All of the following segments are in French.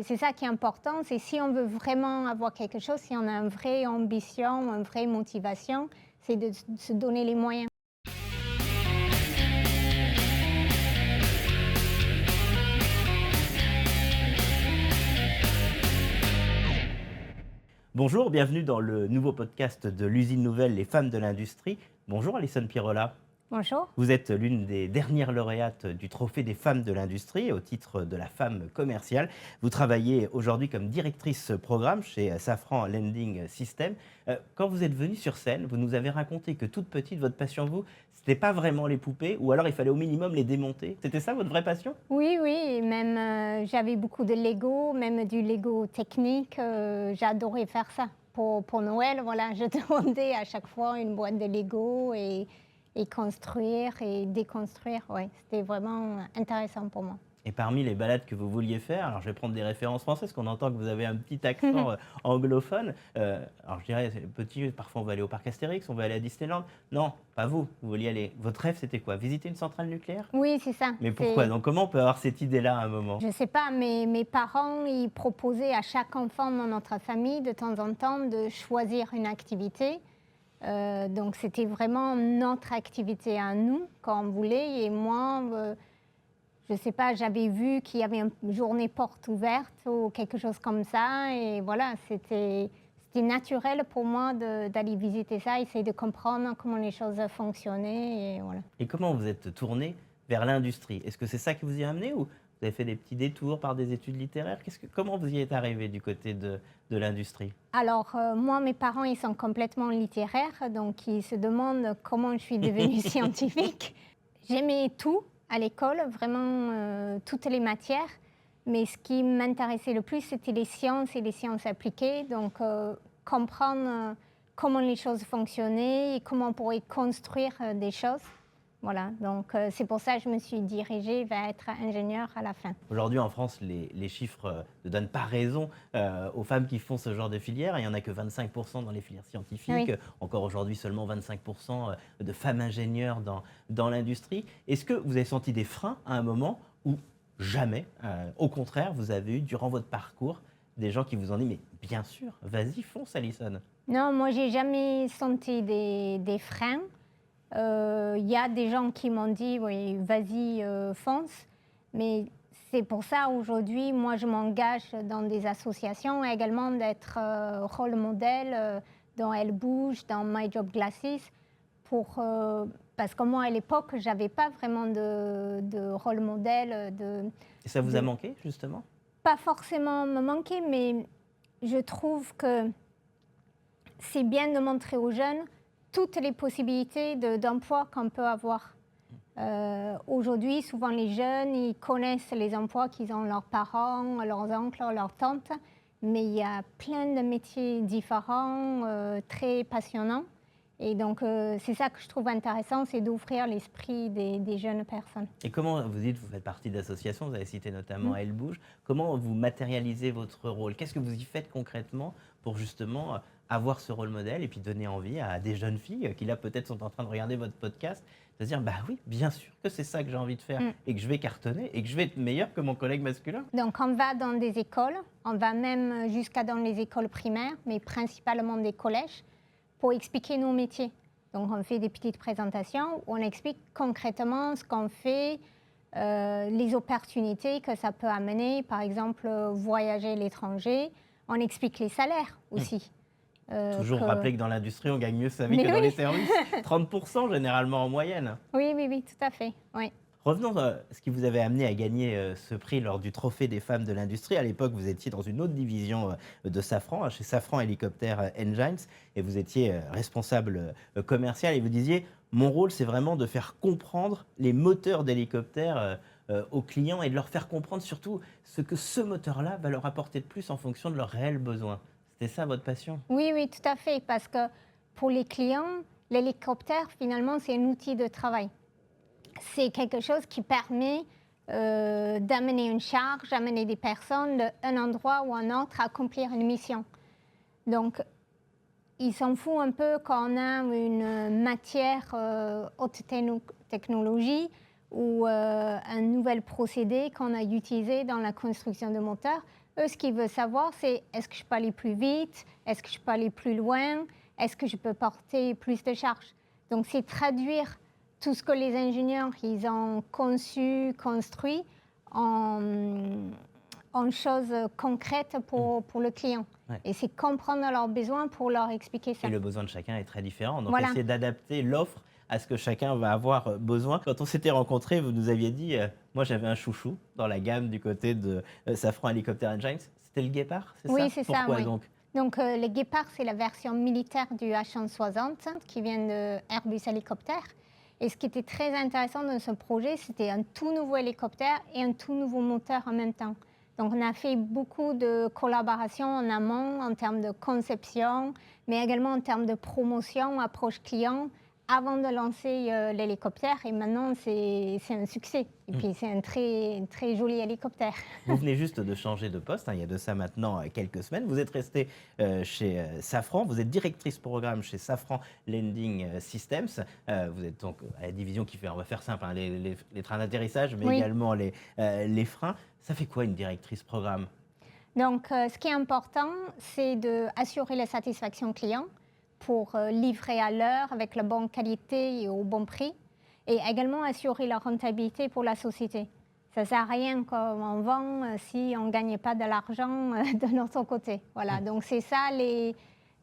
Et c'est ça qui est important, c'est si on veut vraiment avoir quelque chose, si on a une vraie ambition, une vraie motivation, c'est de se donner les moyens. Bonjour, bienvenue dans le nouveau podcast de l'usine nouvelle Les femmes de l'industrie. Bonjour Alison Pirola. Bonjour. Vous êtes l'une des dernières lauréates du trophée des femmes de l'industrie au titre de la femme commerciale. Vous travaillez aujourd'hui comme directrice programme chez Safran Lending System. Quand vous êtes venue sur scène, vous nous avez raconté que toute petite, votre passion, c'était pas vraiment les poupées, ou alors il fallait au minimum les démonter. C'était ça votre vraie passion? Oui, oui, et même j'avais beaucoup de Lego, même du Lego technique. J'adorais faire ça. Pour Noël, voilà, je demandais à chaque fois une boîte de Lego et construire et déconstruire. Ouais, c'était vraiment intéressant pour moi. Et parmi les balades que vous vouliez faire, alors je vais prendre des références françaises, qu'on entend que vous avez un petit accent anglophone. Alors je dirais, petit, parfois on va aller au parc Astérix, on va aller à Disneyland. Non, pas vous, vous vouliez aller. Votre rêve c'était quoi? Visiter une centrale nucléaire? Oui, c'est ça. Mais pourquoi? Donc comment on peut avoir cette idée-là à un moment? Je ne sais pas, mais mes parents, ils proposaient à chaque enfant dans notre famille, de temps en temps, de choisir une activité. Donc c'était vraiment notre activité à nous, quand on voulait. Et moi, je ne sais pas, j'avais vu qu'il y avait une journée porte ouverte ou quelque chose comme ça. Et voilà, c'était naturel pour moi d'aller visiter ça, essayer de comprendre comment les choses fonctionnaient. Et voilà. Et comment vous êtes tourné vers l'industrie? Est-ce que c'est ça qui vous y a amené, ou vous avez fait des petits détours par des études littéraires? Comment vous y êtes arrivé du côté de l'industrie? Alors, moi, mes parents, ils sont complètement littéraires, donc ils se demandent comment je suis devenue scientifique. J'aimais tout à l'école, vraiment toutes les matières, mais ce qui m'intéressait le plus, c'était les sciences et les sciences appliquées, donc comprendre comment les choses fonctionnaient et comment on pourrait construire des choses. Voilà, donc c'est pour ça que je me suis dirigée vers être ingénieure à la fin. Aujourd'hui, en France, les chiffres ne donnent pas raison aux femmes qui font ce genre de filière. Il n'y en a que 25% dans les filières scientifiques. Oui. Encore aujourd'hui, seulement 25% de femmes ingénieures dans l'industrie. Est-ce que vous avez senti des freins à un moment, ou jamais, au contraire, vous avez eu, durant votre parcours, des gens qui vous ont dit « mais bien sûr, vas-y, fonce Alison ». Non, moi, j'ai jamais senti des freins. Il y a des gens qui m'ont dit, oui, vas-y, fonce. Mais c'est pour ça, aujourd'hui, moi, je m'engage dans des associations, également d'être rôle modèle dans Elle Bouge, dans My Job Glasses, parce que moi, à l'époque, je n'avais pas vraiment de rôle modèle. Et ça vous a manqué, justement? Pas forcément me manquer, mais je trouve que c'est bien de montrer aux jeunes toutes les possibilités d'emploi qu'on peut avoir. Aujourd'hui, souvent les jeunes, ils connaissent les emplois qu'ils ont leurs parents, leurs oncles, leurs tantes, mais il y a plein de métiers différents, très passionnants. Et donc, c'est ça que je trouve intéressant, c'est d'ouvrir l'esprit des jeunes personnes. Et comment, vous dites, vous faites partie d'associations, vous avez cité notamment Elle Bouge, comment vous matérialisez votre rôle? Qu'est-ce que vous y faites concrètement pour justement avoir ce rôle modèle et puis donner envie à des jeunes filles qui là peut-être sont en train de regarder votre podcast, de se dire bah oui, bien sûr que c'est ça que j'ai envie de faire et que je vais cartonner et que je vais être meilleur que mon collègue masculin? Donc, on va dans des écoles, on va même jusqu'à dans les écoles primaires, mais principalement des collèges, pour expliquer nos métiers. Donc, on fait des petites présentations où on explique concrètement ce qu'on fait, les opportunités que ça peut amener, par exemple, voyager à l'étranger. On explique les salaires aussi. Toujours rappeler que dans l'industrie, on gagne mieux sa vie que dans les services. 30% généralement en moyenne. Oui, oui, oui, tout à fait. Oui. Revenons à ce qui vous avait amené à gagner ce prix lors du Trophée des femmes de l'industrie. À l'époque, vous étiez dans une autre division de Safran, chez Safran Helicopter Engines, et vous étiez responsable commercial, et vous disiez « Mon rôle, c'est vraiment de faire comprendre les moteurs d'hélicoptères aux clients et de leur faire comprendre surtout ce que ce moteur-là va leur apporter de plus en fonction de leurs réels besoins. » C'était ça votre passion? Oui, oui, tout à fait, parce que pour les clients, l'hélicoptère, finalement, c'est un outil de travail. C'est quelque chose qui permet d'amener une charge, d'amener des personnes d'un endroit ou un autre à accomplir une mission. Donc, il s'en fout un peu quand on a une matière haute technologie ou un nouvel procédé qu'on a utilisé dans la construction de moteurs. Eux, ce qu'ils veulent savoir, c'est est-ce que je peux aller plus vite? Est-ce que je peux aller plus loin? Est-ce que je peux porter plus de charges? Donc, c'est traduire tout ce que les ingénieurs ils ont conçu, construit en, en choses concrètes pour le client. Ouais. Et c'est comprendre leurs besoins pour leur expliquer ça. Et le besoin de chacun est très différent. Donc, Voilà. essayer d'adapter l'offre à ce que chacun va avoir besoin. Quand on s'était rencontrés, vous nous aviez dit, moi j'avais un chouchou dans la gamme du côté de Safran Helicopter Engines. C'était le Guépard, c'est ça? Oui, c'est ça. Pourquoi Oui. donc? Donc, le Guépard, c'est la version militaire du H160 qui vient de Airbus Hélicoptère. Et ce qui était très intéressant dans ce projet, c'était un tout nouveau hélicoptère et un tout nouveau moteur en même temps. Donc, on a fait beaucoup de collaboration en amont en termes de conception, mais également en termes de promotion, approche client, avant de lancer l'hélicoptère. Et maintenant, c'est un succès. Et puis, c'est un très, très joli hélicoptère. Vous venez juste de changer de poste, hein, il y a de ça maintenant quelques semaines. Vous êtes restée chez Safran, vous êtes directrice programme chez Safran Landing Systems. Vous êtes donc à la division qui fait, on va faire simple, hein, les trains d'atterrissage, mais Oui. également les freins. Ça fait quoi une directrice programme? Donc, ce qui est important, c'est d'assurer la satisfaction client pour livrer à l'heure avec la bonne qualité et au bon prix, et également assurer la rentabilité pour la société. Ça ne sert à rien qu'on vend si on ne gagne pas de l'argent de notre côté. Voilà, donc c'est ça les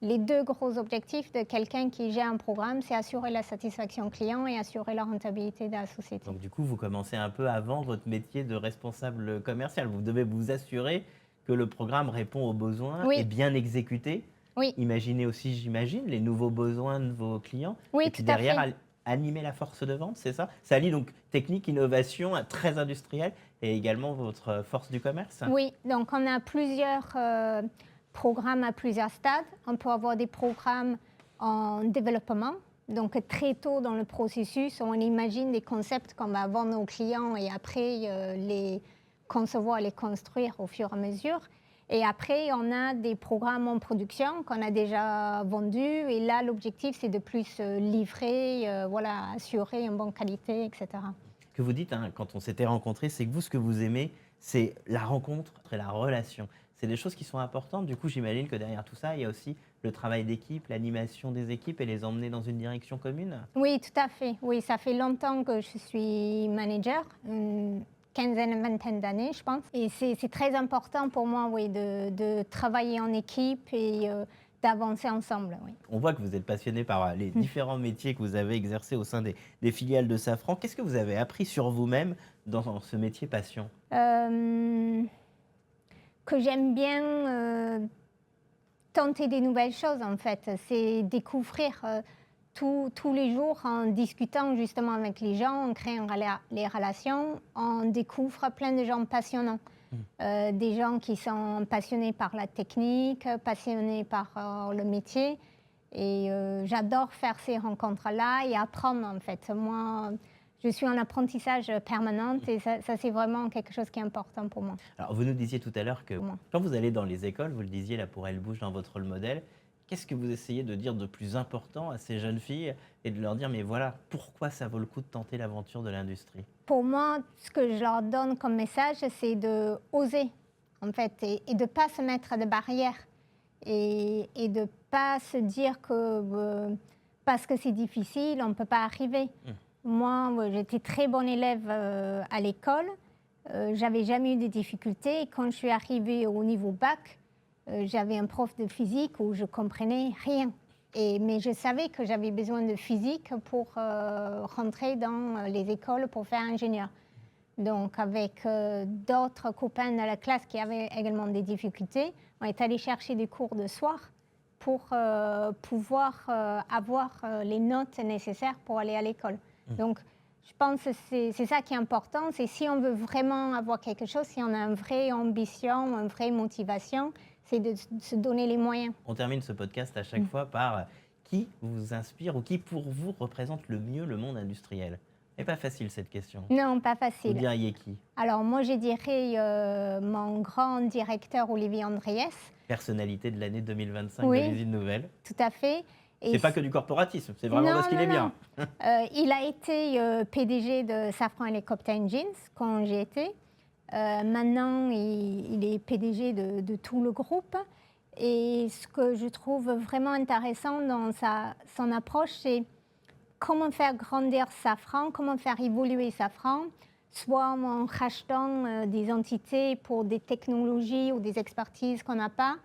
deux gros objectifs de quelqu'un qui gère un programme, c'est assurer la satisfaction client et assurer la rentabilité de la société. Donc du coup, vous commencez un peu avant votre métier de responsable commercial. Vous devez vous assurer que le programme répond aux besoins Oui. et bien exécuté. Oui. Imaginez aussi, j'imagine, les nouveaux besoins de vos clients. Oui, et puis tout à derrière, fait. animer la force de vente, c'est ça? Ça allie donc technique, innovation, très industriel et également votre force du commerce? Oui, donc on a plusieurs programmes à plusieurs stades. On peut avoir des programmes en développement. Donc très tôt dans le processus, on imagine des concepts qu'on va vendre aux clients et après les concevoir, les construire au fur et à mesure. Et après, on a des programmes en production qu'on a déjà vendus. Et là, l'objectif, c'est de plus livrer, voilà, assurer une bonne qualité, etc. Ce que vous dites, hein, quand on s'était rencontrés, c'est que vous, ce que vous aimez, c'est la rencontre et la relation. C'est des choses qui sont importantes. Du coup, j'imagine que derrière tout ça, il y a aussi le travail d'équipe, l'animation des équipes et les emmener dans une direction commune. Oui, tout à fait. Oui, ça fait longtemps que je suis manager, une quinzaine, une vingtaine d'années, je pense. Et c'est très important pour moi, oui, de travailler en équipe et d'avancer ensemble. Oui. On voit que vous êtes passionné par les différents métiers que vous avez exercés au sein des filiales de Safran. Qu'est-ce que vous avez appris sur vous-même dans ce métier passion? Que j'aime bien tenter des nouvelles choses, en fait. C'est découvrir tous les jours en discutant justement avec les gens, en créant les relations, on découvre plein de gens passionnants. Des gens qui sont passionnés par la technique, passionnés par le métier. Et j'adore faire ces rencontres-là et apprendre, en fait. Moi, je suis en apprentissage permanent et ça c'est vraiment quelque chose qui est important pour moi. Alors, vous nous disiez tout à l'heure que Moi. quand vous allez dans les écoles, vous le disiez là pour Elle bouge dans votre rôle modèle, qu'est-ce que vous essayez de dire de plus important à ces jeunes filles et de leur dire, mais voilà, pourquoi ça vaut le coup de tenter l'aventure de l'industrie? Pour moi, ce que je leur donne comme message, c'est de oser, en fait, et de ne pas se mettre de barrières et de ne pas se dire que parce que c'est difficile, on ne peut pas arriver. Moi, j'étais très bonne élève à l'école. J'avais jamais eu de difficultés. Et quand je suis arrivée au niveau bac, j'avais un prof de physique où je comprenais rien. Mais je savais que j'avais besoin de physique pour rentrer dans les écoles pour faire ingénieur. Donc, avec d'autres copains de la classe qui avaient également des difficultés, on est allé chercher des cours de soir pour pouvoir avoir les notes nécessaires pour aller à l'école. Donc, je pense que c'est ça qui est important. C'est si on veut vraiment avoir quelque chose, si on a une vraie ambition, une vraie motivation, c'est de se donner les moyens. On termine ce podcast à chaque fois par qui vous inspire ou qui pour vous représente le mieux le monde industriel? C'est pas facile cette question. Non, pas Vous facile. diriez qui? Alors, moi, je dirais mon grand directeur Olivier Andriès. Personnalité de l'année 2025 Oui. de l'usine nouvelle. Tout à fait. C'est pas que du corporatisme, c'est vraiment parce qu'il est bien. Il a été PDG de Safran Helicopter Engines quand j'y étais. Maintenant, il est PDG de tout le groupe. Et ce que je trouve vraiment intéressant dans son approche, c'est comment faire grandir Safran, comment faire évoluer Safran, soit en rachetant des entités pour des technologies ou des expertises qu'on n'a pas,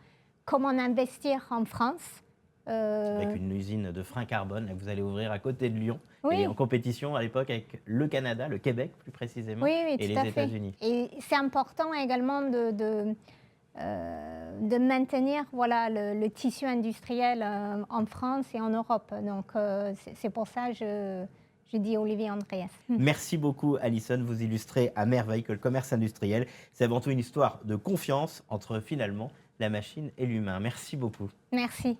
comment investir en France. Avec une usine de frein carbone là, que vous allez ouvrir à côté de Lyon, et Oui, en compétition à l'époque avec le Canada, le Québec plus précisément, oui, oui, et tout à les fait. États-Unis. Et c'est important également de maintenir voilà, le tissu industriel en France et en Europe. Donc c'est pour ça que je dis Olivier Andreas. Merci beaucoup, Alison. Vous illustrez à merveille que le commerce industriel, c'est avant tout une histoire de confiance entre finalement la machine et l'humain. Merci beaucoup. Merci.